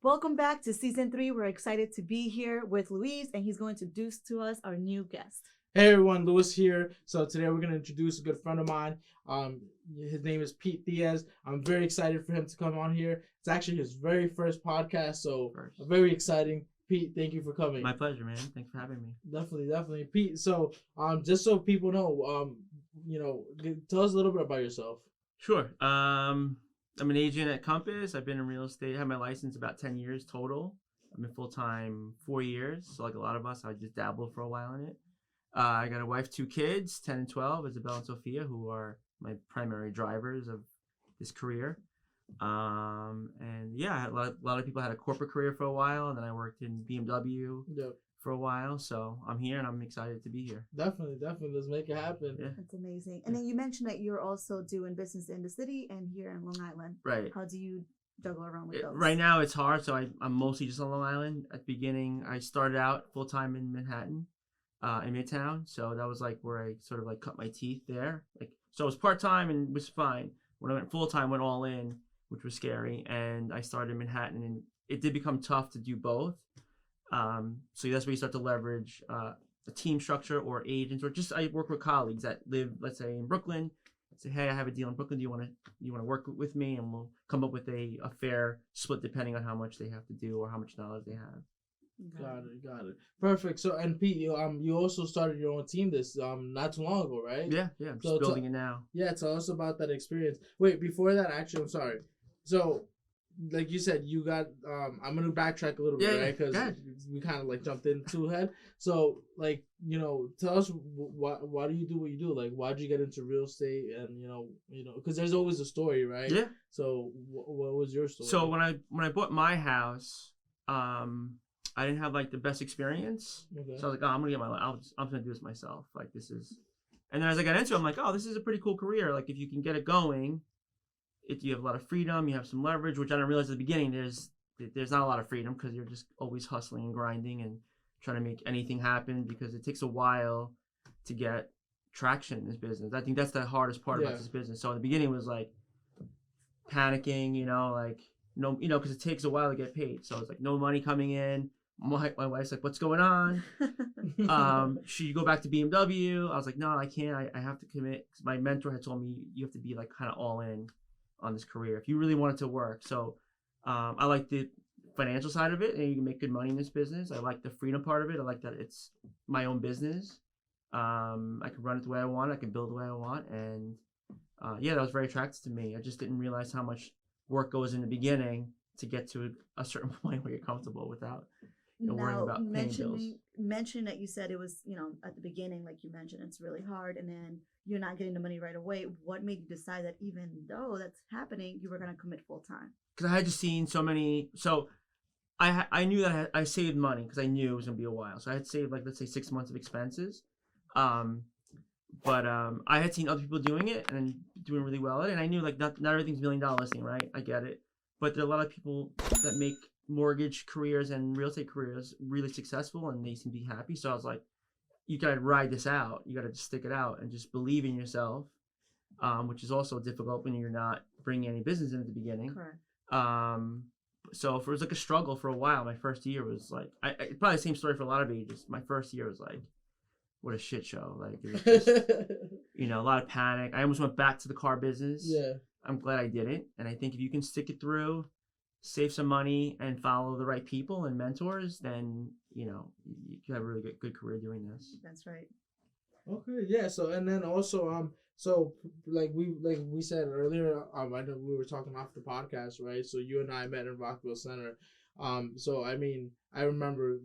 Welcome back to season 3. We're excited to be here with Luis, and he's going to introduce to us our new guest. Hey everyone, Luis here. So today we're going to introduce a good friend of mine. His name is Pete Diaz. I'm very excited for him to come on here. It's actually his very first podcast, so very exciting. Pete, thank you for coming. My pleasure, man. Thanks for having me. Definitely. Pete, so just so people know, tell us a little bit about yourself. Sure. I'm an agent at Compass. I've been in real estate. I have my license about 10 years total. I've been full-time 4 years. So like a lot of us, I just dabbled for a while in it. I got a wife, 2 kids, 10 and 12, Isabel and Sophia, who are my primary drivers of this career. And yeah, I had a lot of people had a corporate career for a while, and then I worked in BMW for a while. So I'm here, and I'm excited to be here. Definitely. Let's make it happen. Yeah. That's amazing. And then you mentioned that you're also doing business in the city and here in Long Island. Right. How do you juggle around with those? Right now, it's hard. So I'm mostly just on Long Island. At the beginning, I started out full-time in Manhattan. In Midtown, so that was like where I sort of like cut my teeth there. Like, so it was part-time and was fine. When I went full-time, went all in, which was scary. And I started in Manhattan, and it did become tough to do both. So that's where you start to leverage a team structure or agents, or just I work with colleagues that live, let's say, in Brooklyn. Say, hey, I have a deal in Brooklyn. Do you want to work with me? And we'll come up with a fair split depending on how much they have to do or how much knowledge they have. Got it. Perfect. So, and Pete, you also started your own team this not too long ago, right? Yeah. I'm just building it now. Yeah, tell us about that experience. Wait, before that, actually, I'm sorry. So, like you said, you got I'm gonna backtrack a little bit, right? Because we kind of like jumped in too ahead. So, like, tell us why do you do what you do? Like, why did you get into real estate? And because there's always a story, right? Yeah. So, what was your story? So when I bought my house, I didn't have like the best experience. Okay. So I was like, I'm gonna get I'm gonna do this myself. Like this is, and then as I got into it, I'm like, this is a pretty cool career. Like if you can get it going, you have a lot of freedom. You have some leverage, which I didn't realize at the beginning. There's not a lot of freedom because you're just always hustling and grinding and trying to make anything happen because it takes a while to get traction in this business. I think that's the hardest part about this business. So in the beginning it was like panicking, because it takes a while to get paid. So it's like no money coming in. My wife's like, what's going on? Should you go back to BMW? I was like, no, I can't. I have to commit. My mentor had told me you have to be like kind of all in on this career if you really want it to work. So I like the financial side of it, and you can make good money in this business. I like the freedom part of it. I like that it's my own business. I can run it the way I want. I can build the way I want. And that was very attractive to me. I just didn't realize how much work goes in the beginning to get to a certain point where you're comfortable without worrying about paying bills. Mention that you said it was, at the beginning, like you mentioned, it's really hard, and then you're not getting the money right away. What made you decide that even though that's happening, you were going to commit full time? Because I had just seen so many. So I knew that I saved money because I knew it was going to be a while. So I had saved, like, let's say 6 months of expenses. But I had seen other people doing it and doing really well at it. And I knew, like, not everything's $1 million thing, right? I get it. But there are a lot of people that make mortgage careers and real estate careers really successful, and they seem to be happy. So I was like, you got to ride this out. You got to just stick it out and just believe in yourself, which is also difficult when you're not bringing any business in at the beginning. Correct. So it was like a struggle for a while. My first year was like, probably the same story for a lot of agents. My first year was like, what a shit show. Like, it was just, a lot of panic. I almost went back to the car business. Yeah. I'm glad I didn't. And I think if you can stick it through, save some money, and follow the right people and mentors, then, you can have a really good career doing this. That's right. Okay, yeah. So, and then also, so like we said earlier, I know we were talking off the podcast, right? So you and I met in Rockville Center. So I mean, I remember,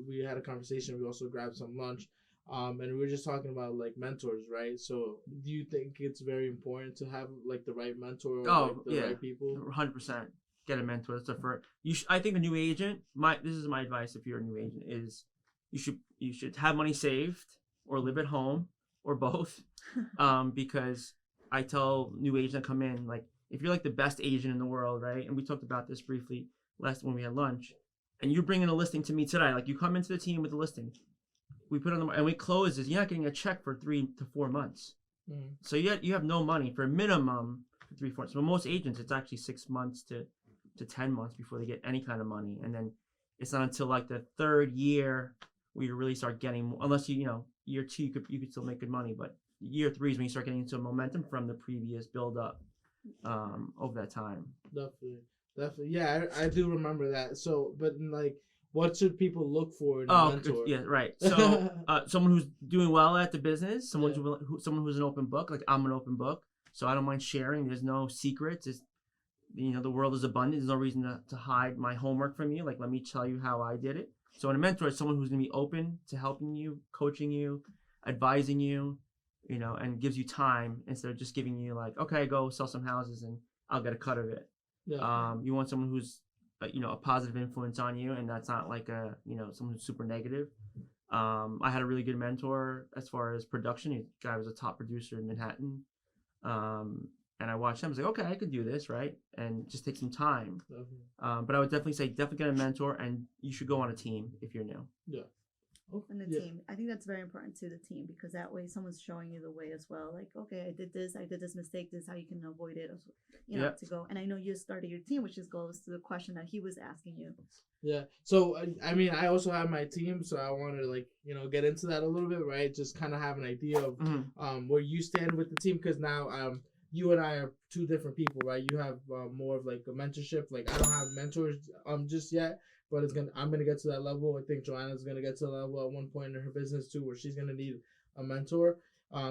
we had a conversation. We also grabbed some lunch. And we were just talking about like mentors, right? So do you think it's very important to have like the right mentor or the right people? 100%. Get a mentor. That's the first. I think a new agent. This is my advice. If you're a new agent, is you should have money saved or live at home or both. Because I tell new agents that come in, like, if you're like the best agent in the world, right? And we talked about this briefly last when we had lunch, and you're bringing a listing to me today. Like, you come into the team with a listing, we put on and we close this. You're not getting a check for 3 to 4 months. Mm. So you have no money for a minimum for 3 4 months. So most agents, it's actually 6 months to to 10 months before they get any kind of money. And then it's not until like the third year where you really start getting, unless year 2 you could still make good money, but year 3 is when you start getting into momentum from the previous build up over that time. Definitely. Yeah, I do remember that. So, but like, what should people look for in a mentor? Yeah, right. So, someone who's doing well at the business, someone who's an open book. Like I'm an open book, so I don't mind sharing. There's no secrets. It's, the world is abundant. There's no reason to hide my homework from you. Like, let me tell you how I did it. So, in a mentor is someone who's going to be open to helping you, coaching you, advising you, and gives you time instead of just giving you like, okay, go sell some houses and I'll get a cut of it. Yeah. You want someone who's a positive influence on you, and that's not like someone who's super negative. I had a really good mentor as far as production. The guy was a top producer in Manhattan. And I watched him. I was like, okay, I could do this, right? And just take some time. But I would definitely say, definitely get a mentor, and you should go on a team if you're new. Yeah. And the team. I think that's very important to the team, because that way someone's showing you the way as well. Like, okay, I did this mistake. This is how you can avoid it. To go. And I know you started your team, which goes to the question that he was asking you. Yeah. So I mean, I also have my team, so I want to get into that a little bit, right? Just kind of have an idea of where you stand with the team, because now you and I are two different people, right? You have more of like a mentorship. Like, I don't have mentors just yet, but I'm gonna get to that level. I think Joanna's gonna get to the level at one point in her business too, where she's gonna need a mentor.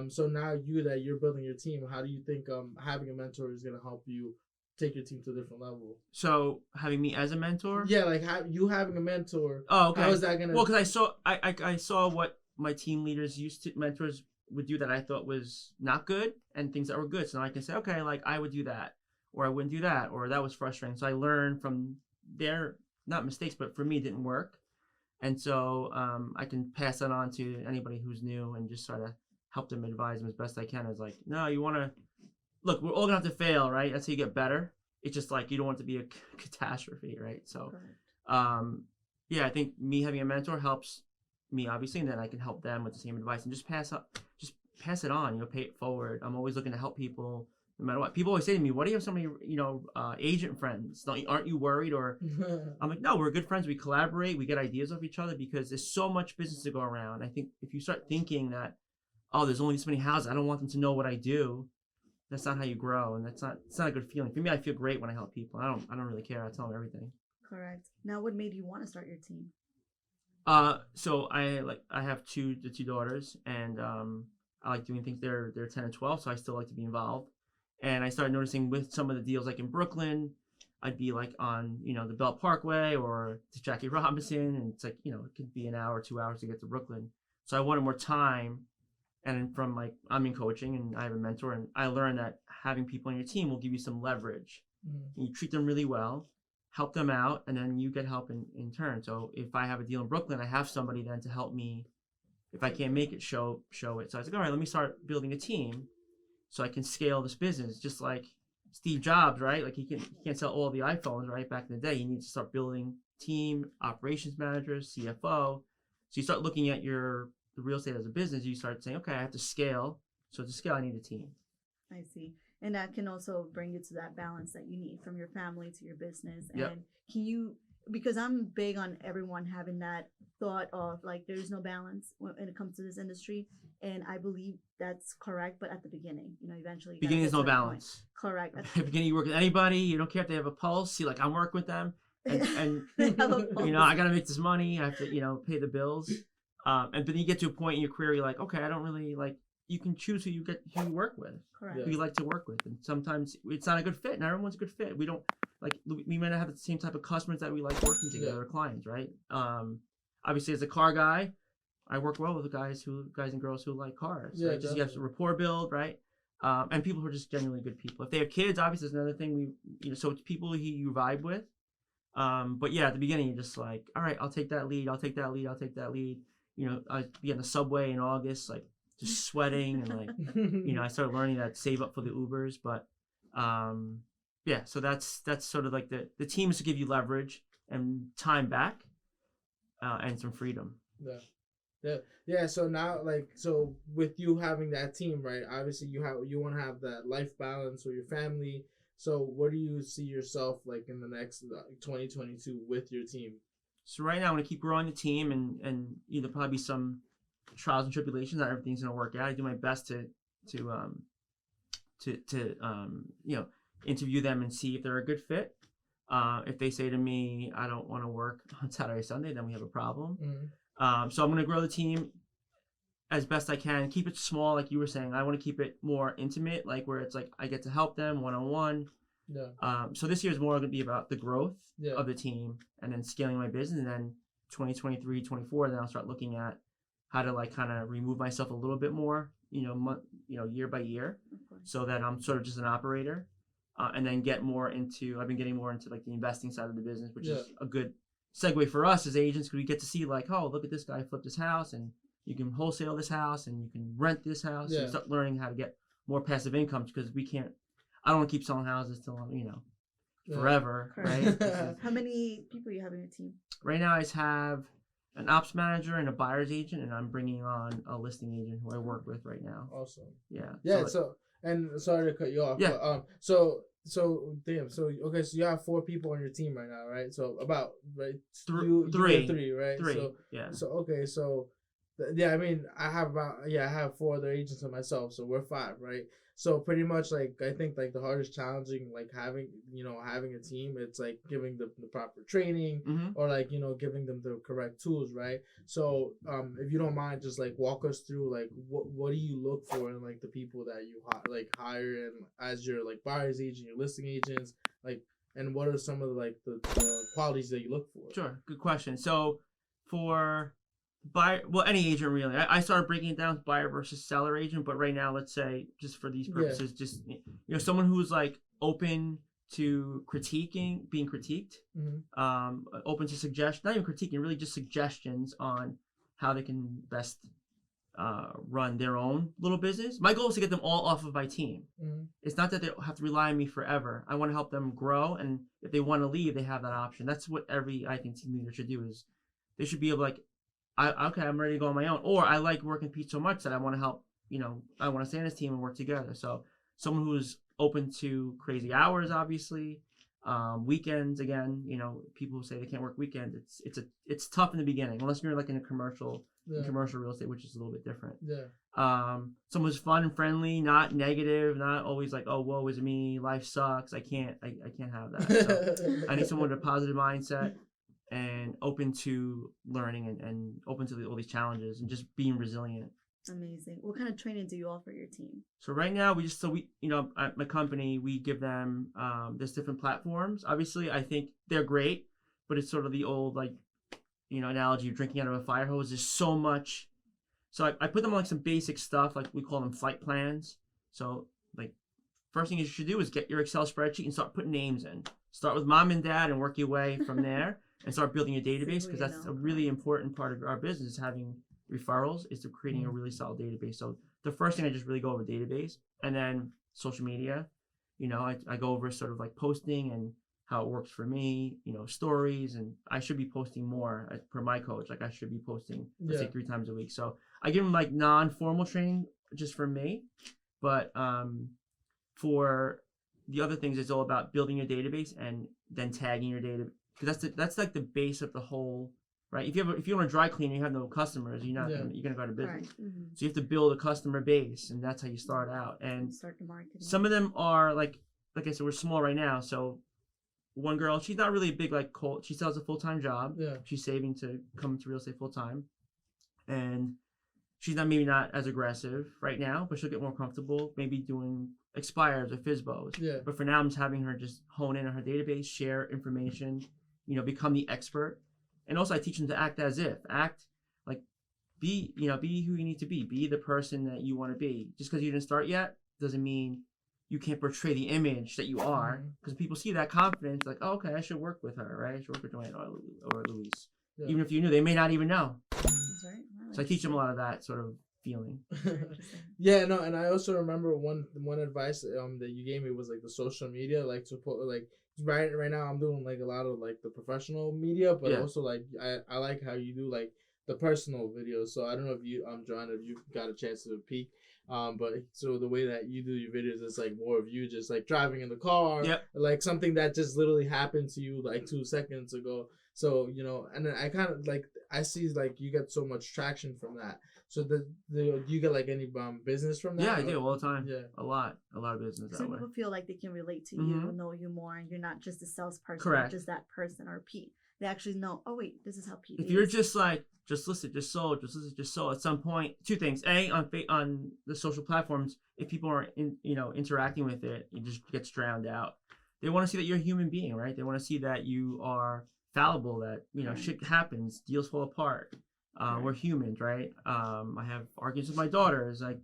So now you're building your team, how do you think having a mentor is gonna help you take your team to a different level? So having me as a mentor? Yeah, like having a mentor. Oh, okay. How is that gonna? Well, because I saw what my team leaders mentors would do that I thought was not good, and things that were good. So now I can say, okay, like I would do that, or I wouldn't do that, or that was frustrating. So I learned from their, not mistakes, but for me, it didn't work. And so I can pass that on to anybody who's new and just try to help them, advise them as best I can. It's like, no, you want to, look, we're all going to have to fail, right? That's how you get better. It's just like, you don't want it to be a catastrophe, right? So, I think me having a mentor helps me, obviously, and then I can help them with the same advice and just pass it on, pay it forward. I'm always looking to help people no matter what. People always say to me, what do you have so many, agent friends? Aren't you worried? Or I'm like, no, we're good friends. We collaborate. We get ideas of each other, because there's so much business to go around. I think if you start thinking that, oh, there's only this many houses, I don't want them to know what I do, that's not how you grow. And it's not a good feeling. For me, I feel great when I help people. I don't really care. I tell them everything. Correct. Now, what made you want to start your team? So I have the two daughters, and I like doing things. They're 10 and 12, so I still like to be involved. And I started noticing with some of the deals, like in Brooklyn, I'd be like on the Belt Parkway or to Jackie Robinson, and it's like it could be an hour, 2 hours to get to Brooklyn. So I wanted more time, and from I'm in coaching and I have a mentor, and I learned that having people on your team will give you some leverage. You treat them really well, help them out, and then you get help in turn. So if I have a deal in Brooklyn, I have somebody then to help me. If I can't make it, show it. So I was like, all right, let me start building a team so I can scale this business. Just like Steve Jobs, right? Like he can't sell all the iPhones, right? Back in the day, you need to start building team, operations managers, CFO. So you start looking at the real estate as a business. You start saying, okay, I have to scale. So to scale, I need a team. I see. And that can also bring you to that balance that you need from your family to your business. And can you, because I'm big on everyone having that thought of like, there's no balance when it comes to this industry. And I believe that's correct. But at the beginning, eventually. Beginning is no balance. Correct. At the beginning, you work with anybody. You don't care if they have a pulse. See, like I'm working with them. And I got to make this money. I have to, pay the bills. And then you get to a point in your career, you're like, okay, I don't really like, you can choose who you work with. Correct. Who you like to work with. And sometimes it's not a good fit. Not everyone's a good fit. We don't we might not have the same type of customers that we like working together, or clients, right? Obviously as a car guy, I work well with guys and girls who like cars. Yeah, right? Just you have to rapport build, right? And people who are just genuinely good people. If they have kids, obviously there's another thing so it's people who you vibe with. But yeah, at the beginning you're just like, all right, I'll take that lead. I'll take that lead. I'd be on the subway in August, like just sweating and like, I started learning that save up for the Ubers, but so that's sort of like the team is to give you leverage and time back, and some freedom. Yeah. So now, so with you having that team, right? Obviously, you want to have that life balance with your family, So what do you see yourself like in the next 2022 with your team? So right now I'm gonna keep growing the team, and there'll probably be some trials and tribulations. Not everything's gonna work out. I do my best to interview them and see if they're a good fit. If they say to me, I don't want to work on Saturday, Sunday, then we have a problem. So I'm going to grow the team as best I can. Keep it small, like you were saying. I want to keep it more intimate, like where it's like I get to help them one-on-one. Yeah. So this year is more going to be about the growth of the team and then scaling my business. And then 2023, 24, then I'll start looking at how to like kind of remove myself a little bit more, year by year, so that I'm sort of just an operator. And then I've been getting more into like the investing side of the business, which is a good segue for us as agents, because we get to see like, oh, look at this guy flipped his house, and you can wholesale this house, and you can rent this house, and start learning how to get more passive income, because I don't want to keep selling houses till forever, right? How many people you have in your team? Right now I have an ops manager and a buyer's agent, and I'm bringing on a listing agent who I work with right now. Awesome. Yeah. Yeah. And sorry to cut you off. Yeah. But, so you have 4 people on your team right now, right? So about three, right? Three. Yeah. I mean, I have 4 other agents on myself, so we're 5, right? So pretty much like I think like the hardest challenging like having a team, it's like giving the proper training or like giving them the correct tools, right? So if you don't mind, just like walk us through like what do you look for in like the people that you hire and as your like buyer's agent, your listing agents, like, and what are some of the qualities that you look for? Sure, good question. So for any agent really. I started breaking it down, buyer versus seller agent, but right now, let's say, just for these purposes, just someone who's like open to being critiqued, open to suggestions, not even critiquing, really just suggestions on how they can best run their own little business. My goal is to get them all off of my team. It's not that they have to rely on me forever. I want to help them grow, and if they want to leave, they have that option. That's what every team leader should do. Is they should be able to I'm ready to go on my own. Or I like working with Pete so much that I want to help, I want to stay on his team and work together. So someone who's open to crazy hours, obviously, weekends, again, people who say they can't work weekends, it's tough in the beginning, unless you're like in a commercial real estate, which is a little bit different. Someone who's fun and friendly, not negative, not always like, oh, woe is me, life sucks. I can't have that. So I need someone with a positive mindset and open to learning and open to all these challenges and just being resilient. Amazing. What kind of training do you offer your team? So right now we at my company, we give them there's different platforms. Obviously, I think they're great, but it's sort of the old analogy of drinking out of a fire hose. There's so much. So I put them on like some basic stuff, like we call them flight plans. So like first thing you should do is get your Excel spreadsheet and start putting names in. Start with mom and dad and work your way from there. And start building a database, because that's a really important part of our business, having referrals, is to creating a really solid database. So the first thing I just really go over database, and then social media. I go over sort of like posting and how it works for me, stories, and I should be posting more per my coach. Like I should be posting, let's say 3 times a week. So I give them like non-formal training just for me, but for the other things, it's all about building your database and then tagging your data. Because that's like the base of the whole, right? If you want a dry cleaner, you have no customers, you're gonna go out of business. Right. So you have to build a customer base, and that's how you start out. And start the marketing. Some of them are like I said, we're small right now. So one girl, she's not really a big she still has a full-time job. Yeah. She's saving to come to real estate full-time, and she's maybe not as aggressive right now, but she'll get more comfortable, maybe doing expires or FSBOs. Yeah. But for now, I'm just having her just hone in on her database, share information, become the expert. And also I teach them to act be who you need to be the person that you want to be. Just because you didn't start yet doesn't mean you can't portray the image that you are, because people see that confidence, like, oh, okay, I should work with her, right? I should work with Joanne or Luis. Yeah. Even if you knew, they may not even know. That's right. So I teach them a lot of that sort of feeling. Yeah, no, and I also remember one advice that you gave me was like the social media, like to put like right now I'm doing like a lot of like the professional media, but also like I like how you do like the personal videos. So I don't know if you, John, if you got a chance to peek. But so the way that you do your videos is like more of you just like driving in the car, like something that just literally happened to you like 2 seconds ago. So, you know, and then I kind of like, I see like you get so much traction from that. So do you get like any business from that? Yeah, I do all the time. Yeah, a lot of business that Some way. people feel like they can relate to you, know you more, and you're not just a salesperson, Correct. Or just that person or Pete. They actually know. Oh wait, this is how Pete. If you're just like just listen, just sold, just listen, just sold. At some point, two things: A, on the social platforms, if people are interacting with it, it just gets drowned out. They want to see that you're a human being, right? They want to see that you are fallible, that shit happens, deals fall apart. We're humans, right? I have arguments with my daughters. Like,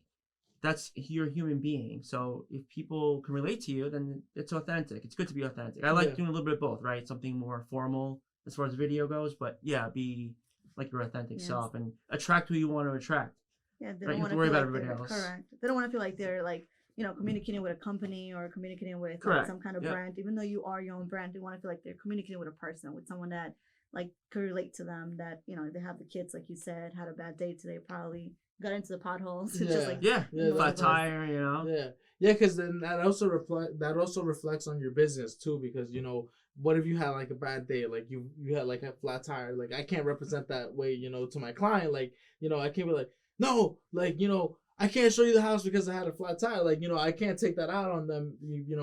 you're a human being. So if people can relate to you, then it's authentic. It's good to be authentic. I like doing a little bit of both, right? Something more formal as far as video goes, but be like your authentic self and attract who you want to attract. Yeah, they don't want to worry about everybody else. Correct. They don't want to feel like they're like communicating with a company or communicating with some kind of brand. Even though you are your own brand, they want to feel like they're communicating with a person, with someone that like could relate to them. That they have the kids, like you said, had a bad day today, probably got into the potholes. Just like flat tire, because then that also reflects on your business too, because what if you had like a bad day, like you had like a flat tire, like I can't represent that way to my client, like I can't be like, no, like I can't show you the house because I had a flat tire, like I can't take that out on them,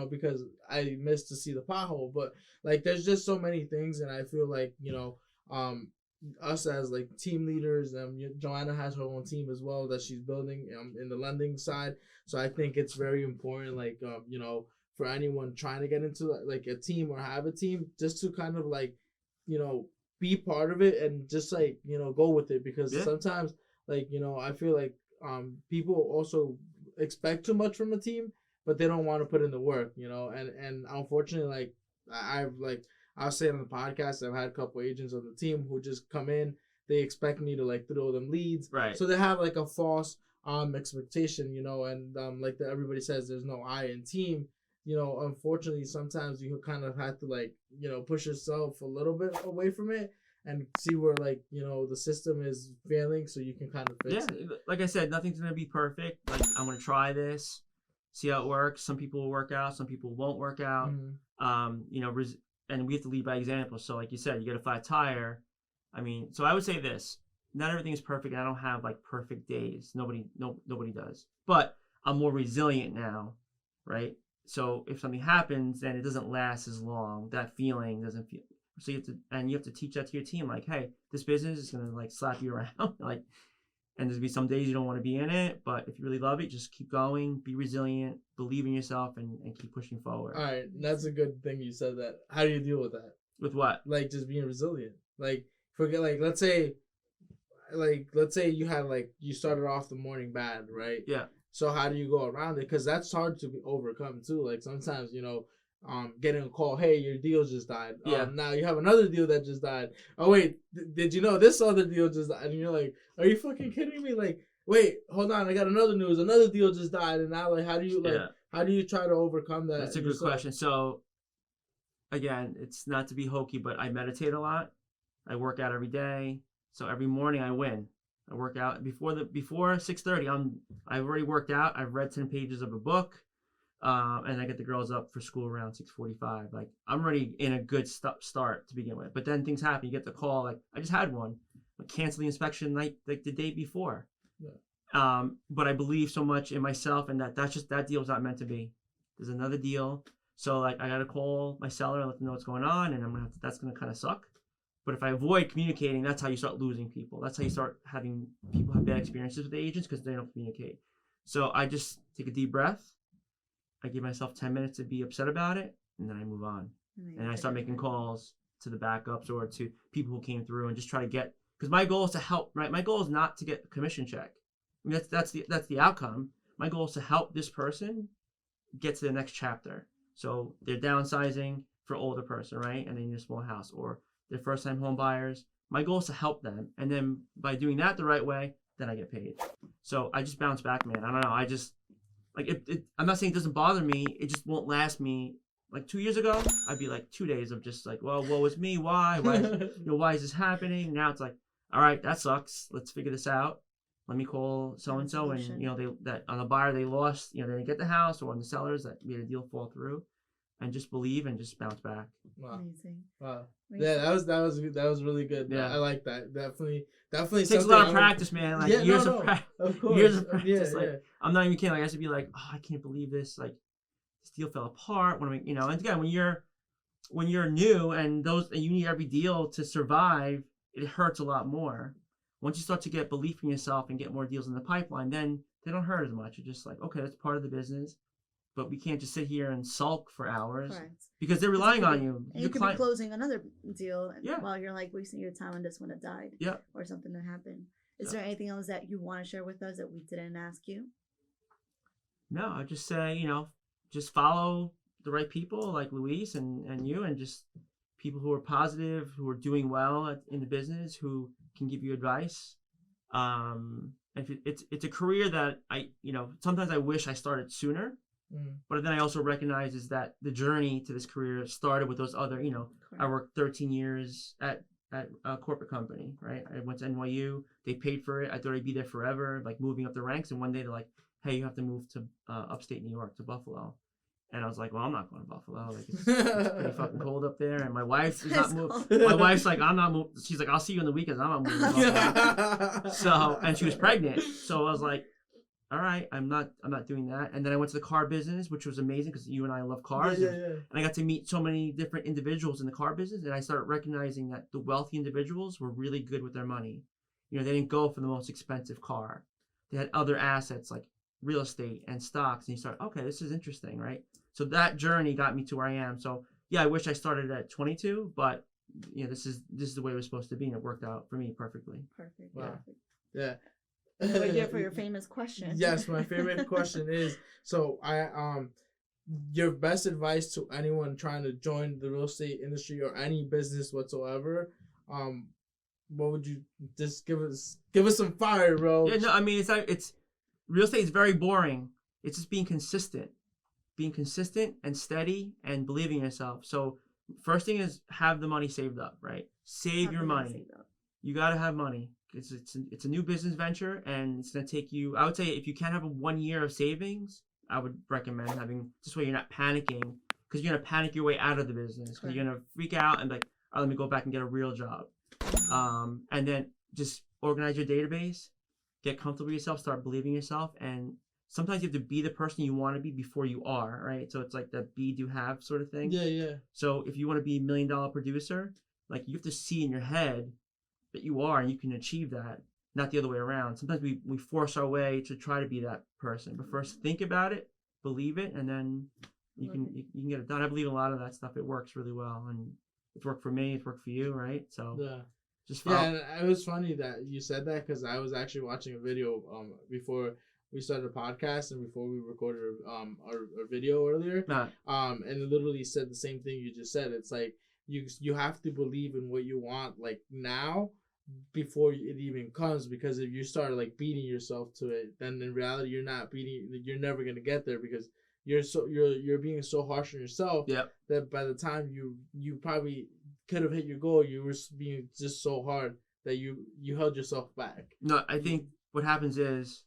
because I missed to see the pothole. But like there's just so many things, and I feel like us as like team leaders, Joanna has her own team as well that she's building in the lending side. So I think it's very important, like for anyone trying to get into like a team or have a team, just to kind of like be part of it and just like go with it, because sometimes like I feel like people also expect too much from a team, but they don't want to put in the work, and unfortunately, like I'll say on the podcast, I've had a couple agents on the team who just come in, they expect me to like throw them leads, right? So they have like a false expectation, and like everybody says, there's no I in team. Unfortunately, sometimes you kind of have to like push yourself a little bit away from it and see where like the system is failing, so you can kind of fix it. Like I said, nothing's gonna be perfect. Like I'm gonna try this, see how it works. Some people will work out, some people won't work out. And we have to lead by example. So like you said, you get a flat tire. I mean, so I would say this: not everything is perfect. I don't have like perfect days. Nobody does. But I'm more resilient now, right? So if something happens, then it doesn't last as long. That feeling doesn't feel. So you have to teach that to your team. Like, hey, this business is gonna like slap you around. Like, and there's be some days you don't want to be in it, but if you really love it, just keep going, be resilient, believe in yourself, and keep pushing forward. All right, that's a good thing you said that. How do you deal with that? With what? Like just being resilient. Like forget, like let's say you had like you started off the morning bad, right? Yeah. So how do you go around it? Because that's hard to overcome too. Like sometimes getting a call, hey, your deal just died. Now you have another deal that just died. Oh wait, did you know this other deal just died? And you're like, are you fucking kidding me? Like, wait, hold on, I got another news. Another deal just died, and now like, how do you try to overcome that? That's a good question. So, again, it's not to be hokey, but I meditate a lot. I work out every day. So every morning I win. I work out before 6:30. I've already worked out. I've read 10 pages of a book. And I get the girls up for school around 6:45. Like I'm already in a good start to begin with. But then things happen. You get the call. Like I just had one, cancel the inspection like the day before. Yeah. But I believe so much in myself, and that deal's not meant to be. There's another deal. So like I gotta call my seller and let them know what's going on, and that's gonna kind of suck. But if I avoid communicating, that's how you start losing people. That's how you start having people have bad experiences with the agents, because they don't communicate. So I just take a deep breath. I give myself 10 minutes to be upset about it, and then I move on. And I start making calls to the backups or to people who came through, and just try to get, because my goal is to help, right? My goal is not to get a commission check. I mean, that's the outcome. My goal is to help this person get to the next chapter. So they're downsizing for older person, right? And they need a small house, or they're first-time home buyers. My goal is to help them, and then by doing that the right way, then I get paid. So I just bounce back, man. I don't know. I just like it. I'm not saying it doesn't bother me. It just won't last me. Like 2 years ago, I'd be like 2 days of just like, well, woe is me. Why is this happening? Now it's like all right, that sucks. Let's figure this out. Let me call so and so, and that on the buyer they lost, they didn't get the house, or on the sellers that made a deal fall through, and just believe and just bounce back. Wow. Amazing. Wow. Yeah, that was really good. Yeah, I like that. Definitely. It takes a lot of practice, man. Like years of practice. Of course. Years of practice. Yeah, like I'm not even kidding. Like I used to be like, oh, I can't believe this. Like this deal fell apart. When and again, when you're new and you need every deal to survive, it hurts a lot more. Once you start to get belief in yourself and get more deals in the pipeline, then they don't hurt as much. You're just like, okay, that's part of the business, but we can't just sit here and sulk for hours. Correct. Because they're relying on you. And you could be closing another deal while you're like wasting your time on this one that died. Yeah. Or something that happened. Is there anything else that you want to share with us that we didn't ask you? No, I just say, just follow the right people like Luis and you, and just people who are positive, who are doing well in the business, who can give you advice. It's a career that sometimes I wish I started sooner. But then I also recognize is that the journey to this career started with those other, I worked 13 years at a corporate company, right? I went to NYU. They paid for it. I thought I'd be there forever, like moving up the ranks. And one day they're like, hey, you have to move to upstate New York, to Buffalo. And I was like, well, I'm not going to Buffalo. Like it's pretty fucking cold up there. And my wife is not moving. My wife's like, I'm not moving. She's like, I'll see you on the weekends. I'm not moving to Buffalo. So, and she was pregnant. So I was like, all right, I'm not doing that. And then I went to the car business, which was amazing because you and I love cars. Yeah. And I got to meet so many different individuals in the car business. And I started recognizing that the wealthy individuals were really good with their money. They didn't go for the most expensive car. They had other assets like real estate and stocks. And you start, okay, this is interesting, right? So that journey got me to where I am. So yeah, I wish I started at 22, but this is the way it was supposed to be, and it worked out for me perfectly. Perfect. Wow. Perfect. Yeah. We're here for your famous question. Yes, my favorite question is, so your best advice to anyone trying to join the real estate industry or any business whatsoever, what would you just give us some fire, bro? Yeah, no, I mean it's real estate is very boring. It's just being consistent and steady and believing in yourself. So first thing is have the money saved up, right? Save your money. You got to have money. It's a new business venture, and it's going to take you, I would say, if you can't have a 1 year of savings, I would recommend having, this way you're not panicking, because you're going to panic your way out of the business. Because you're going to freak out and be like, oh, let me go back and get a real job. And then just organize your database, get comfortable with yourself, start believing in yourself, and sometimes you have to be the person you want to be before you are, right? So it's like that be, do, have sort of thing. Yeah. So if you want to be $1 million producer, like you have to see in your head that you are and you can achieve that, not the other way around. Sometimes we force our way to try to be that person, but first think about it, believe it, and then you can get it done. I believe in a lot of that stuff. It works really well, and it's worked for me, it's worked for you, right? So yeah. Just follow. Yeah, and it was funny that you said that, because I was actually watching a video before we started a podcast and before we recorded our video earlier. And it literally said the same thing you just said. It's like you have to believe in what you want like now before it even comes, because if you start like beating yourself to it, then in reality you're never gonna get there, because you're being so harsh on yourself. Yep. That by the time you probably could have hit your goal, you were being just so hard that you held yourself back. No, I think what happens is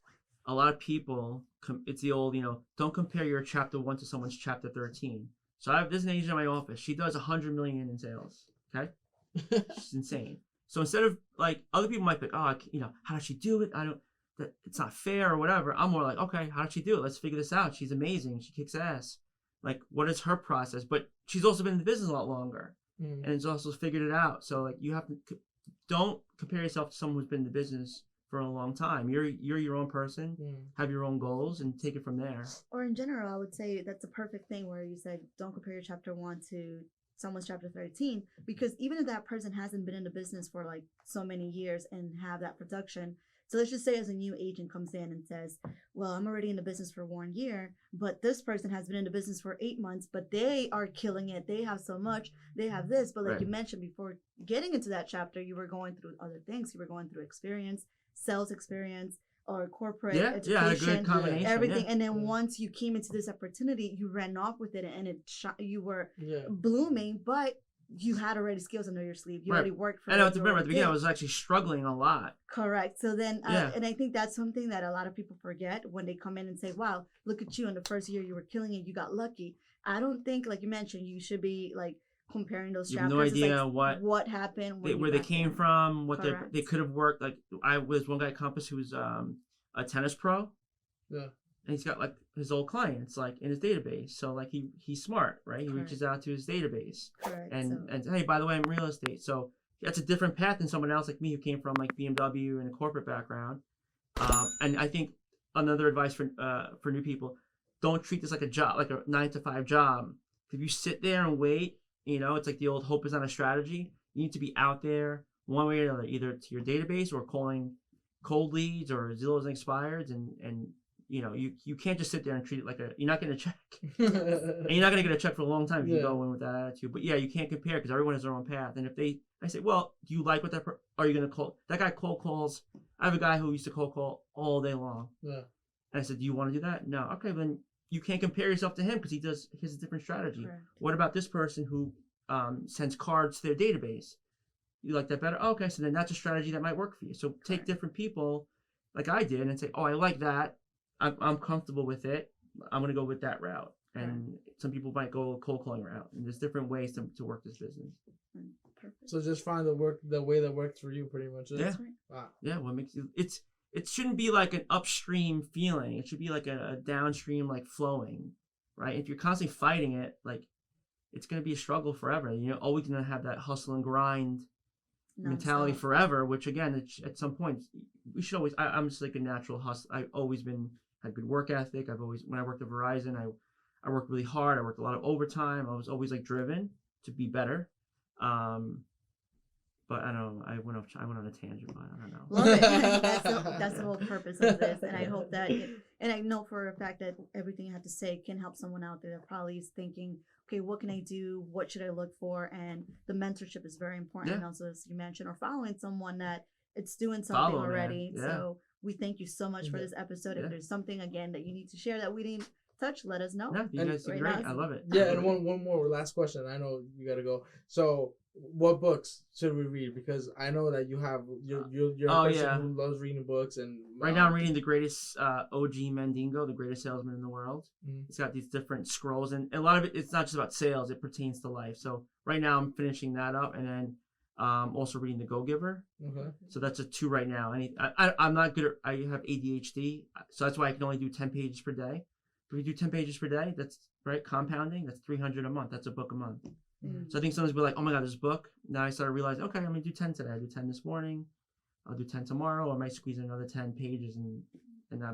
a lot of people, it's the old, don't compare your chapter 1 to someone's chapter 13. So there's an agent in my office. She does 100 million in sales. Okay. She's insane. So instead of like, other people might be, how does she do it? It's not fair or whatever. I'm more like, okay, how did she do it? Let's figure this out. She's amazing. She kicks ass. Like, what is her process? But she's also been in the business a lot longer, and it's also figured it out. So like, you have to, don't compare yourself to someone who's been in the business for a long time. You're your own person, have your own goals, and take it from there. Or in general, I would say that's a perfect thing where you said, don't compare your chapter 1 to someone's chapter 13, because even if that person hasn't been in the business for like so many years and have that production, so let's just say as a new agent comes in and says, well, I'm already in the business for 1 year, but this person has been in the business for 8 months, but they are killing it. They have so much, they have this. But like you mentioned before getting into that chapter, you were going through other things. You were going through experience, sales experience, or corporate education, a good combination, everything. And then once you came into this opportunity, you ran off with it, and you were blooming, but you had already skills under your sleeve. You Right. already worked for I know it. at the you beginning, already did. I was actually struggling a lot. Correct. So then, Yeah. and I think that's something that a lot of people forget when they come in and say, wow, look at you. In the first year, you were killing it. You got lucky. I don't think, like you mentioned, you should be like comparing those You chapters. have no It's idea like, what happened, when you where they got came there. from, what Correct. they could have worked. Like I was one guy at Compass who was a tennis pro. Yeah. And he's got like his old clients like in his database. So like he's smart, right? He Correct. reaches out to his database. Correct. And hey, by the way, I'm real estate. So that's a different path than someone else like me who came from like BMW and a corporate background. And I think another advice for new people, don't treat this like a job, like a 9-to-5 job. If you sit there and wait, it's like the old hope is not a strategy. You need to be out there one way or another, either to your database or calling cold leads or Zillow's and expireds, and you can't just sit there and treat it like you're not getting a check. And you're not going to get a check for a long time if you go in with that attitude. But yeah, you can't compare because everyone has their own path. And if I say, well, do you like what are you going to call? That guy cold calls. I have a guy who used to cold call all day long. Yeah. And I said, do you want to do that? No. Okay, then you can't compare yourself to him because he has a different strategy. Correct. What about this person who sends cards to their database? You like that better? Oh, okay, so then that's a strategy that might work for you. So take different people like I did and say, oh, I like that. I'm comfortable with it. I'm going to go with that route. And some people might go a cold calling route. And there's different ways to work this business. Perfect. So just find the way that works for you, pretty much. Yeah. That's right. Wow. Yeah. What makes you? It shouldn't be like an upstream feeling. It should be like a downstream, like flowing, right? If you're constantly fighting it, like it's going to be a struggle forever. You're always going to have that hustle and grind mentality Non-stop. forever. Which again, at some point, we should always. I'm just like a natural hustle. I've always had good work ethic. When I worked at Verizon, I worked really hard. I worked a lot of overtime. I was always like driven to be better. But I don't know. I went on a tangent, but I don't know. Love it. That's the whole purpose of this, and I hope that, and I know for a fact that everything you have to say can help someone out there that probably is thinking, okay, what can I do? What should I look for? And the mentorship is very important. Yeah. And also, as you mentioned, or following someone that it's doing something already. Yeah. So we thank you so much for this episode. If there's something again that you need to share that we didn't touch, let us know. No, you guys did great. I love it. Yeah, and one more last question. I know you gotta go. So, what books should we read? Because I know that you're a person who loves reading books, and right now I'm reading the greatest OG Mendingo, the greatest salesman in the world. Mm-hmm. It's got these different scrolls, and a lot of it's not just about sales; it pertains to life. So right now I'm finishing that up, and then also reading The Go Giver. Okay. So that's a 2 right now. I'm not good at. I have ADHD, so that's why I can only do 10 pages per day. If we do 10 pages per day, that's right. Compounding, that's 300 a month. That's a book a month. Mm. So I think sometimes we're like, oh my God, this book. Now I started realizing, okay, I'm going to do 10 today. I do 10 this morning. I'll do 10 tomorrow. I might squeeze in another 10 pages. And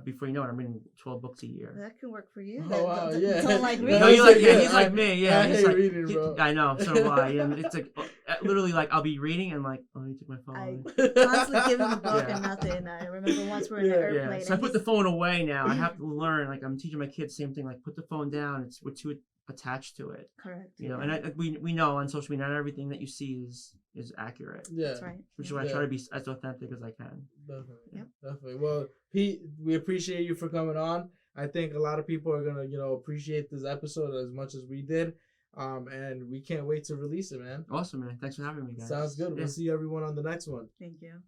before you know it, I'm reading 12 books a year. That can work for you. Oh, wow, yeah. Don't like No, reading. No, he's like me. Yeah, I he's hate like, reading, bro. I know, so do I. And it's like, literally like, I'll be reading and like, oh, I need to take my phone. I constantly give him the book and nothing. I remember once we're in the airplane. So I put the phone away now. I have to learn. Like I'm teaching my kids same thing. Like put the phone down. We're too attached to it. Correct. And we know on social media not everything that you see is accurate. Yeah. That's right. Which is why I try to be as authentic as I can. Definitely. Yep. Definitely. Well, Pete, we appreciate you for coming on. I think a lot of people are gonna, appreciate this episode as much as we did. And we can't wait to release it, man. Awesome, man. Thanks for having me, guys. Sounds good. We'll see everyone on the next one. Thank you.